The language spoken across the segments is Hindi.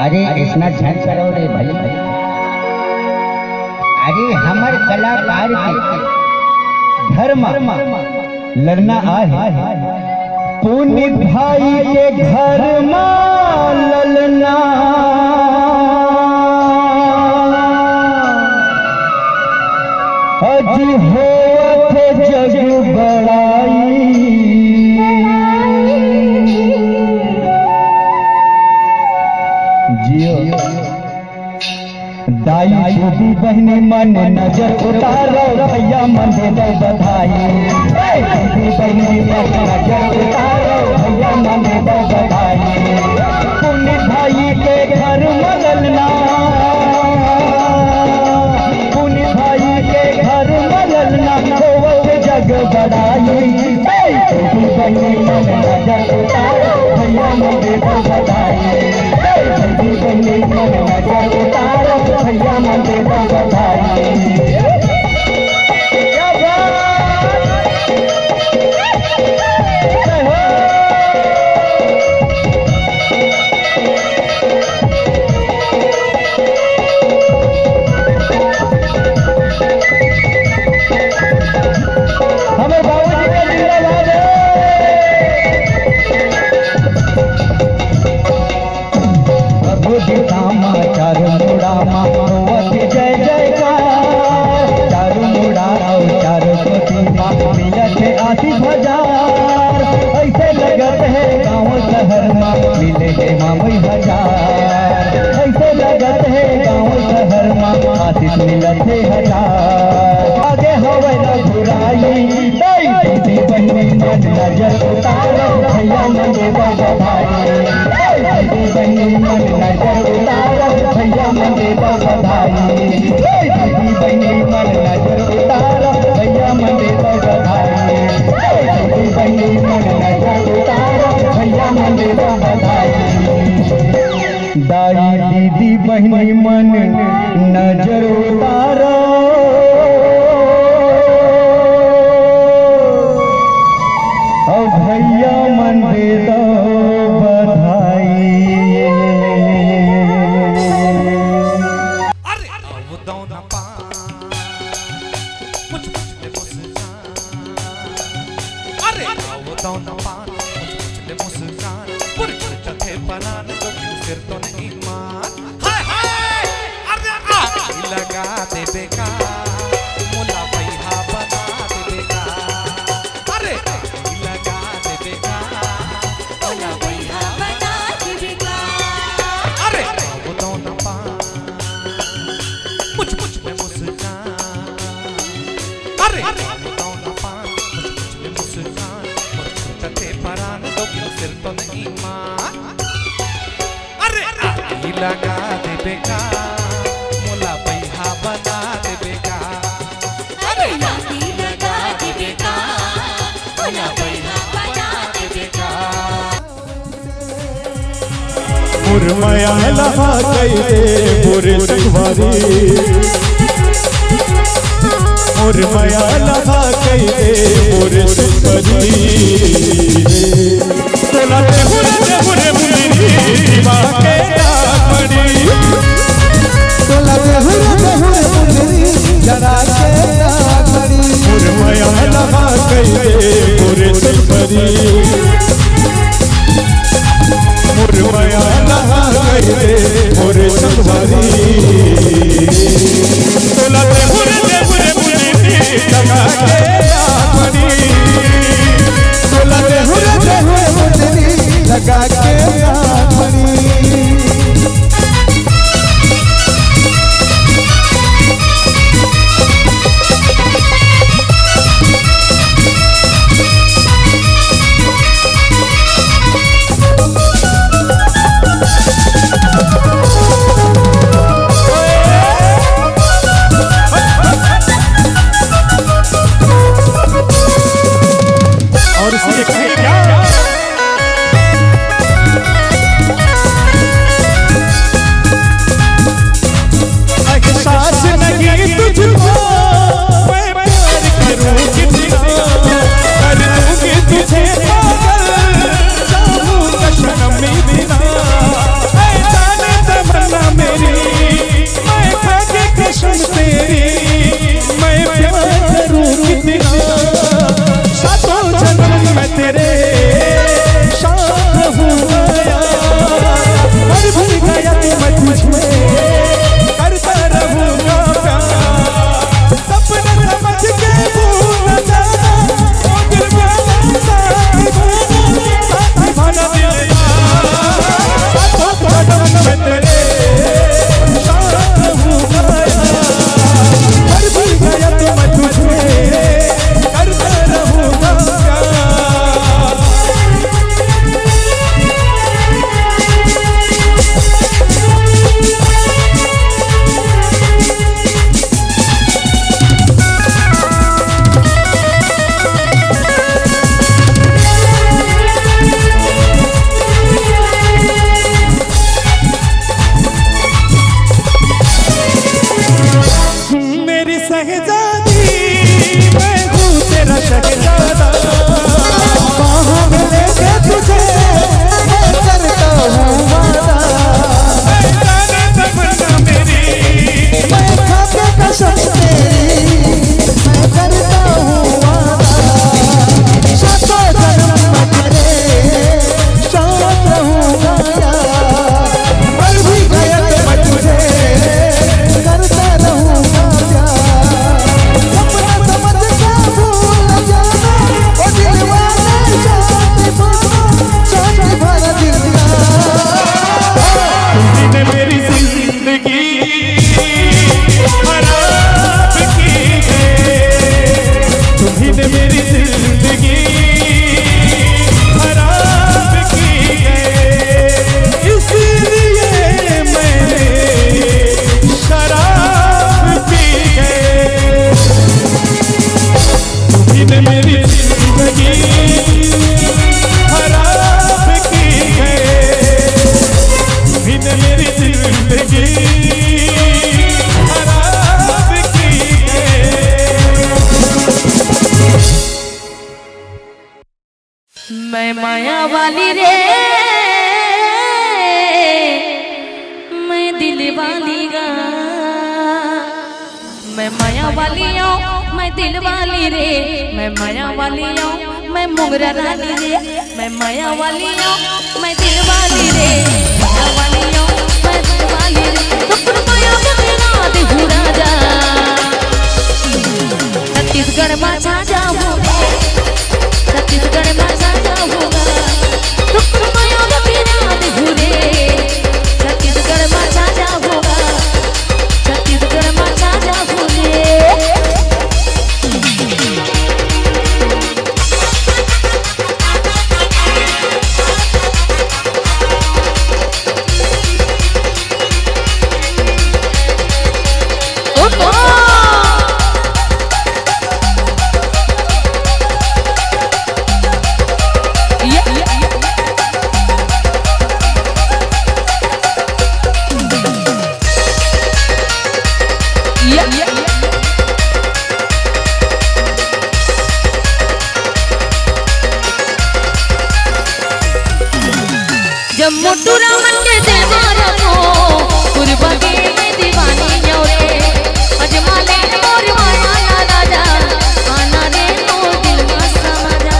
अरे इतना झंड करो रे भाई। अरे हमर कलाकार के धर्म लड़ना आहे, पुनित भाई के घर में ललना अजी होत जग बड़ाई। दाई दीदी बहनी मन नजर उतारो भैया मन दे बधाई। दीदी बहनी मन नजर उतारो भैया मन दे बधाई। पुनित भाई के घर मललना, पुनित भाई के घर मललना होवत जग बड़ाई। दीदी बहनी मन नजर उतारो भैया मन दे बधाई। दीदी बहनी मन नजर उतारो भैया मन दे बधाई। हमें बाबूजी का जिंदाबाद है। चारू मुड़ा मावत जय जयकार, चारू मुड़ा चारू कोटी मिलत है आशी हजार। ऐसे लगत है गाँव शहर में मिले है मामई हजार। ऐसे लगत है गाँव शहर में आशीष मिलत है हजार। आगे होवे न बुराई, दीदी बहनी मन नजर उतारो भैया मन दे बधाई। दीदी बहनी मन नजर उतारो भैया मन दे बधाई। दीदी बहनी मन नजर उतारो भैया मन दे बधाई। दीदी बहनी मन नजर उतारो भैया मन दे बधाई। दाई दीदी बहनी मन नजर उतारो भैया मन दे दो बधाई। अरे वो दौना पा मुझ ले मुस्कान। अरे वो दौना पा मुझ ले मुस्कान। पूरे चथे बनाने तो सिर तो नहीं मान। हाय हाय अरे लगा दे बेकार मुला भैया बना दे बेकार। अरे लगा दे बेकार मुला भैया बना दे बेकार। अरे वो दौना पा मुझ ले मुस्कान। अरे वो दौना पा मुझ ले मुस्कान। चथे बनाने तो सिर तो नहीं मान। अरे लगा दे बेकार मुला भैया बना दे बेकार। अरे लगा दे बेकार मुला भैया बना दे बेकार। मुरमया लहा कई बुरे सवारी, मुरमया लहा कई बुरे सवारी। तोलाते हुरे मुंदरी बाके डाकड़ी, तोलाते हुरे मुंदरी जरा के डाकड़ी। मुरमया लहा कई बुरे सवारी, मुरमया लहा कई बुरे सवारी। तोलाते हुरे मुंदरी जगा के डाकड़ी, तोलाते हुरे मुंदरी वाली रे मैं दिल वाली गा, मैं माया वाली हूँ मैं दिल वाली रे, मैं माया वाली हूँ मैं मोगरा रानी रे, मैं माया वाली हूँ मैं दिल वाली रे, माया वाली हूँ मैं दिल वाली रे, तो माया मेरा देहू राजा छत्तीसगढ़ में छा जाऊंगा, छत्तीसगढ़ में छा जाऊंगा, तो माया मेरा देहू रे छत्तीसगढ़ में छा जाऊंगा, छत्तीसगढ़ में छा जाऊंगा। जब मोटू रामन के देवारा को गुरबा के मैं दीवानी न्योरे अजमा ले मोर माया ना राजा आना रे तो दिल में समा जा।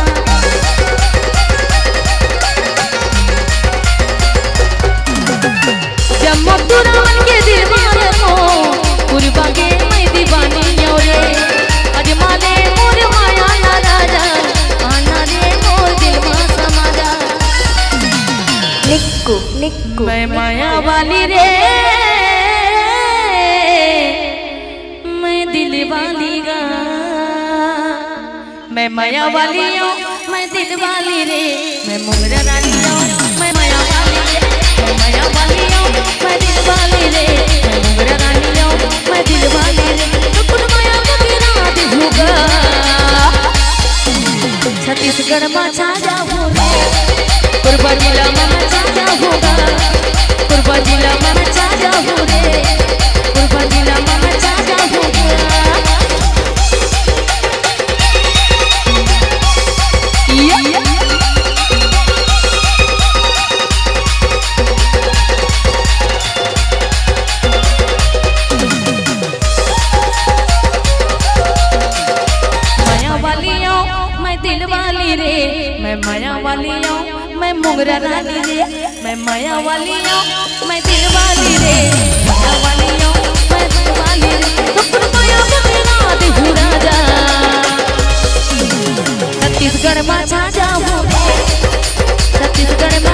जब मोटू रामन के देवारा को गुरबा के मैं दीवानी न्योरे अजमा ले मोर माया ना राजा आना रे तो दिल में समा जा। निक्कू निक्कू मैं माया वाली रे मैं दिल वाली गा, मैं माया वाली हूँ मैं दिल वाली रे, मैं मोगरा रानी हूँ मैं माया वाली रे, मैं माया वाली हूँ मैं दिल वाली रे, मैं मोगरा रानी हूँ मैं दिल वाली रे, तो कुल माया मेरा देहूगा छत्तीसगढ़ में छा जाऊंगा, कुरबा जिला में छा जाऊंगा, कुरबा जिला में छा जाऊं रे, कुरबा जिला में छा जाऊंगा। माया वाली हूँ मैं दिल वाली रे, मैं माया वाली हूँ मैं मोगरा रानी रे, मैं माया वाली हूँ मैं दिल वाली रे, माया वाली हूँ मैं दिल वाली रे, तो फिर माया मेरा देहू राजा छत्तीसगढ़ में छा जाऊंगा, छत्तीसगढ़ में